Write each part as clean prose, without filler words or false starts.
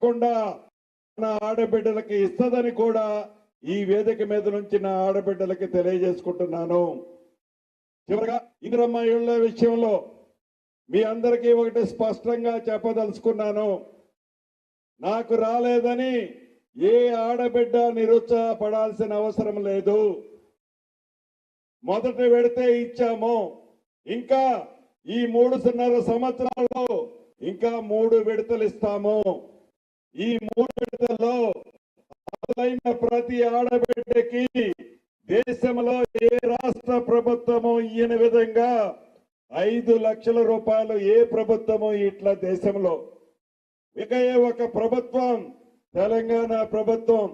తప్పకుండా నా ఆడబిడ్డలకి ఇస్తదని కూడా ఈ వేదిక మీద నుంచి నా ఆడబిడ్డలకి తెలియజేసుకుంటున్నాను. చివరగా ఇందిరమ్మ ఇళ్ల విషయంలో మీ అందరికీ ఒకటి స్పష్టంగా చెప్పదలుచుకున్నాను. నాకు రాలేదని ఏ ఆడబిడ్డ నిరుత్సాహపడాల్సిన అవసరం లేదు. మొదట విడతే ఇచ్చాము, ఇంకా ఈ 3.5 సంవత్సరాల్లో ఇంకా 3 విడతలు ఇస్తాము. ఈ 3 విడతల్లో అసలైన ప్రతి ఆడబిడ్డకి దేశంలో ఏ రాష్ట్ర ప్రభుత్వము ఇయ్యని విధంగా 5 లక్షల రూపాయలు ఏ ప్రభుత్వము ఇట్లా దేశంలో. ఇక ఒక ప్రభుత్వం తెలంగాణ ప్రభుత్వం,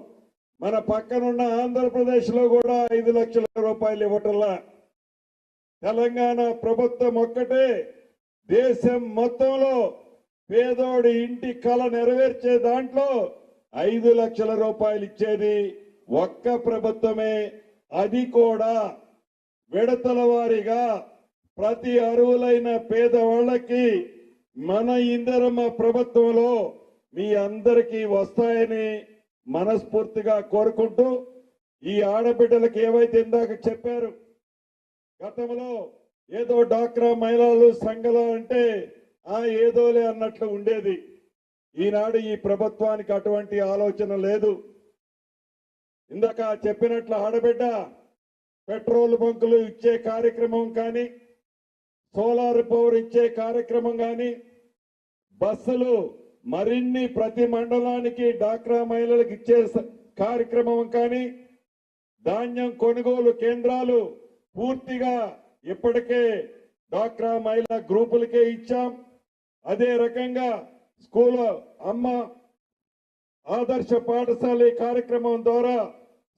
మన పక్కనున్న ఆంధ్రప్రదేశ్ లో కూడా 5 లక్షల రూపాయలు ఇవ్వటంలా. తెలంగాణ ప్రభుత్వం ఒక్కటే దేశం మొత్తంలో పేదోడి ఇంటి కళ నెరవేర్చే దాంట్లో 5 లక్షల రూపాయలు ఇచ్చేది ఒక్క ప్రభుత్వమే. అది కూడా విడతల వారీగా ప్రతి అర్హులైన పేదవాళ్ళకి మన ఇందిరమ్మ ప్రభుత్వంలో మీ అందరికీ వస్తాయని మనస్ఫూర్తిగా కోరుకుంటూ, ఈ ఆడబిడ్డలకు ఏవైతే ఇందాక చెప్పారు, గతంలో ఏదో డాక్రా మహిళలు సంఘాలు అంటే ఏదోలే అన్నట్లు ఉండేది. ఈనాడు ఈ ప్రభుత్వానికి అటువంటి ఆలోచన లేదు. ఇందాక చెప్పినట్లు ఆడబిడ్డ పెట్రోల్ బంకులు ఇచ్చే కార్యక్రమం కానీ, సోలార్ పవర్ ఇచ్చే కార్యక్రమం కానీ, బస్సులు మరిన్ని ప్రతి మండలానికి డాక్రా మహిళలకు ఇచ్చే కార్యక్రమం కానీ, ధాన్యం కొనుగోలు కేంద్రాలు పూర్తిగా ఇప్పటికే డాక్రా మహిళా గ్రూపులకే ఇచ్చాం. అదే రకంగా స్కూల్ అమ్మ ఆదర్శ పాఠశాల కార్యక్రమం ద్వారా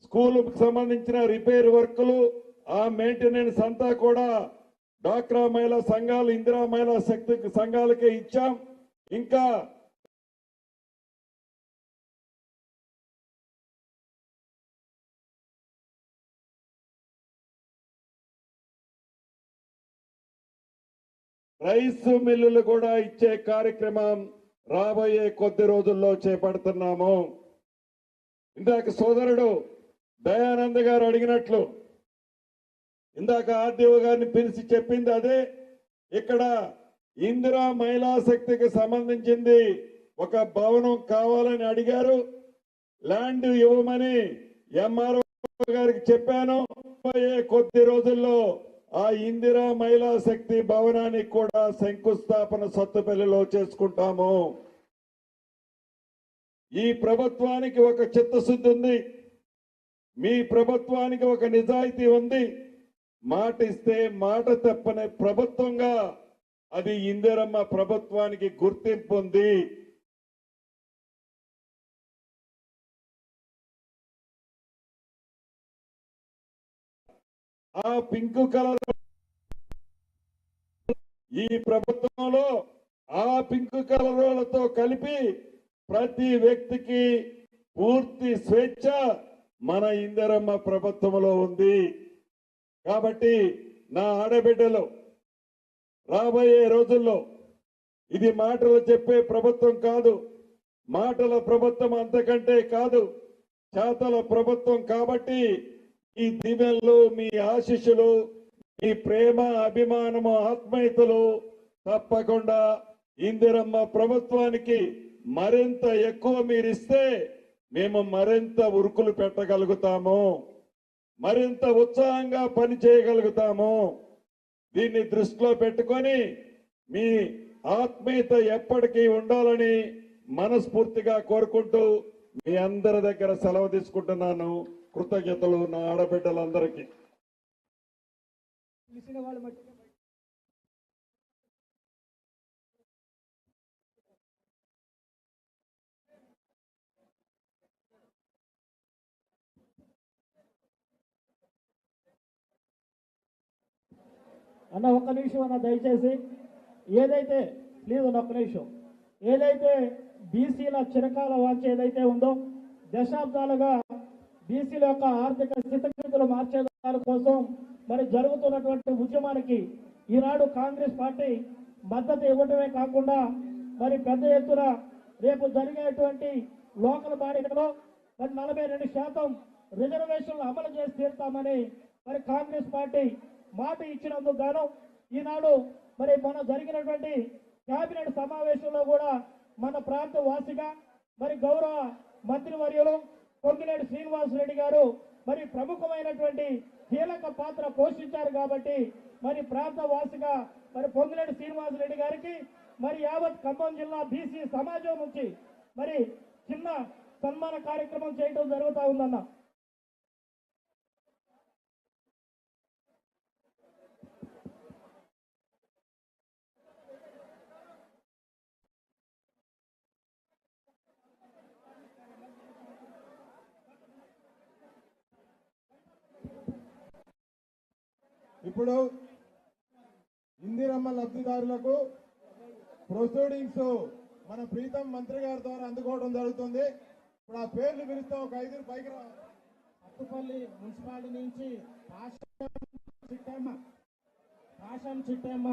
స్కూలుకు సంబంధించిన రిపేర్ వర్కులు, ఆ మెయింటెనెన్స్ అంతా కూడా డాక్రా మహిళా సంఘాలు, ఇందిరా మహిళా శక్తి సంఘాలకే ఇచ్చాం. ఇంకా రైస్ మిల్లులు కూడా ఇచ్చే కార్యక్రమం రాబోయే కొద్ది రోజుల్లో చేపడుతున్నాము. ఇందాక సోదరుడు దయానంద్ గారు అడిగినట్లు, ఇందాక ఆర్డీఓ గారిని పిలిచి చెప్పింది అదే. ఇక్కడ ఇందిరా మహిళా శక్తికి సంబంధించింది ఒక భవనం కావాలని అడిగారు. ల్యాండ్ ఇవ్వమని ఎంఆర్ఓ గారికి చెప్పాను. కొద్ది రోజుల్లో ఆ ఇందిరా మహిళా శక్తి భవనానికి కూడా శంకుస్థాపన సత్తుపల్లిలో చేసుకుంటాము. ఈ ప్రభుత్వానికి ఒక చిత్తశుద్ధి ఉంది, మీ ప్రభుత్వానికి ఒక నిజాయితీ ఉంది. మాట ఇస్తే మాట తప్పని ప్రభుత్వంగా అది ఇందిరమ్మ ప్రభుత్వానికి గుర్తింపు ఉంది. ఆ పింక్ కలర్ ఈ ప్రభుత్వంలో ఆ పింక్ కలర్లతో కలిపి ప్రతి వ్యక్తికి పూర్తి స్వేచ్ఛ మన ఇందిరమ్మ ప్రభుత్వంలో ఉంది. కాబట్టి నా ఆడబిడ్డలు రాబోయే రోజుల్లో ఇది మాటలు చెప్పే ప్రభుత్వం కాదు, మాటల ప్రభుత్వం అంతకంటే కాదు, చేతల ప్రభుత్వం. కాబట్టి ఈ దీవెనలు, మీ ఆశీస్సులు, మీ ప్రేమ, అభిమానము, ఆత్మీయతలు తప్పకుండా ఇందిరమ్మ ప్రభుత్వానికి మరింత ఎక్కువ మీరిస్తే మేము మరింత ఉరుకులు పెట్టగలుగుతాము, మరింత ఉత్సాహంగా పని చేయగలుగుతాము. దీన్ని దృష్టిలో పెట్టుకొని మీ ఆత్మీయత ఎప్పటికీ ఉండాలని మనస్ఫూర్తిగా కోరుకుంటూ మీ అందరి దగ్గర సెలవు తీసుకుంటున్నాను. కృతజ్ఞతలు నా ఆడబిడ్డలందరికీ. అన్న ఒక్క నిమిషం అన్న దయచేసి, ఏదైతే ప్లీజ్ అన్న ఒక్క నిమిషం, ఏదైతే బీసీల చిరకాల వాంఛ ఏదైతే ఉందో, దశాబ్దాలుగా బీసీల యొక్క ఆర్థిక స్థితిగతులు మార్చే దాని కోసం మరి జరుగుతున్నటువంటి ఉద్యమానికి ఈనాడు కాంగ్రెస్ పార్టీ మద్దతు ఇవ్వడమే కాకుండా మరి పెద్ద ఎత్తున రేపు జరిగేటువంటి లోకల్ బాడీలో మరి 42% రిజర్వేషన్లు అమలు చేసి తీరుతామని మరి కాంగ్రెస్ పార్టీ మాట ఇచ్చినందుకు గాను ఈనాడు మరి మన జరిగినటువంటి కేబినెట్ సమావేశంలో కూడా మన ప్రాంత వాసిగా మరి గౌరవ మంత్రివర్యులు పొంగిలేటి శ్రీనివాస్ రెడ్డి గారు మరి ప్రముఖమైనటువంటి కీలక పాత్ర పోషించారు కాబట్టి మరి ప్రాంత వాసిగా మరి పొంగిలేటి శ్రీనివాస్ రెడ్డి గారికి మరి యావత్ ఖమ్మం జిల్లా బీసీ సమాజం నుంచి మరి చిన్న సన్మాన కార్యక్రమం చేయడం జరుగుతూ ఉందన్న. ఇప్పుడు ఇందిరమ్మ లబ్ధిదారులకు ప్రొసీడింగ్స్ మన ప్రీతం మంత్రి గారి ద్వారా అందుకోవడం జరుగుతుంది. ఇప్పుడు ఆ పేర్లు పిలుస్తాం, ఒక 5 పైకి రా. అట్టుపల్లి మున్సిపాలిటీ నుంచి ఆశం చిట్టమ్మ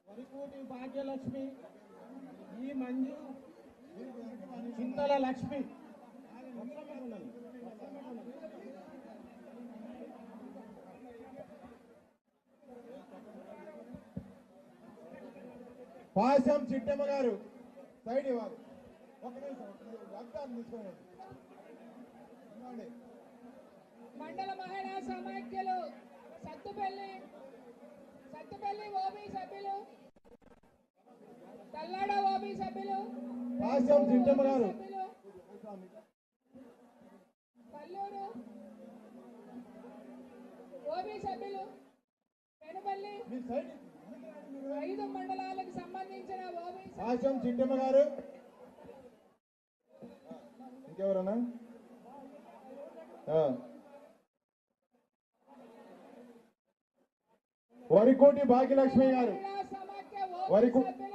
వరికోటి భాగ్యలక్ష్మి, ఈ మంజు, చింతల లక్ష్మి, పాశం చిట్టమ్మ గారు సైడ్ ఇవ్వాలి. ఒక నిమిషం రక్తాన్ని తీసుకోండి. మండల మహిళా సమాఖ్యలు సత్తుపల్లి ఓబీ సభ్యులు, తల్లాడ ఓబీ సభ్యులు, పాశం చిట్టమ్మ గారు, కల్లూరు ఓబీ సభ్యులు, పెనుపల్లి 5 మండలాలకు సంబంధించిన ఓబీ పాశం చిట్టమ్మ గారు. ఇంకెవరన్నా? వరికోటి భాగ్యలక్ష్మి గారు, సమాఖ్య వరికో సభ్యులు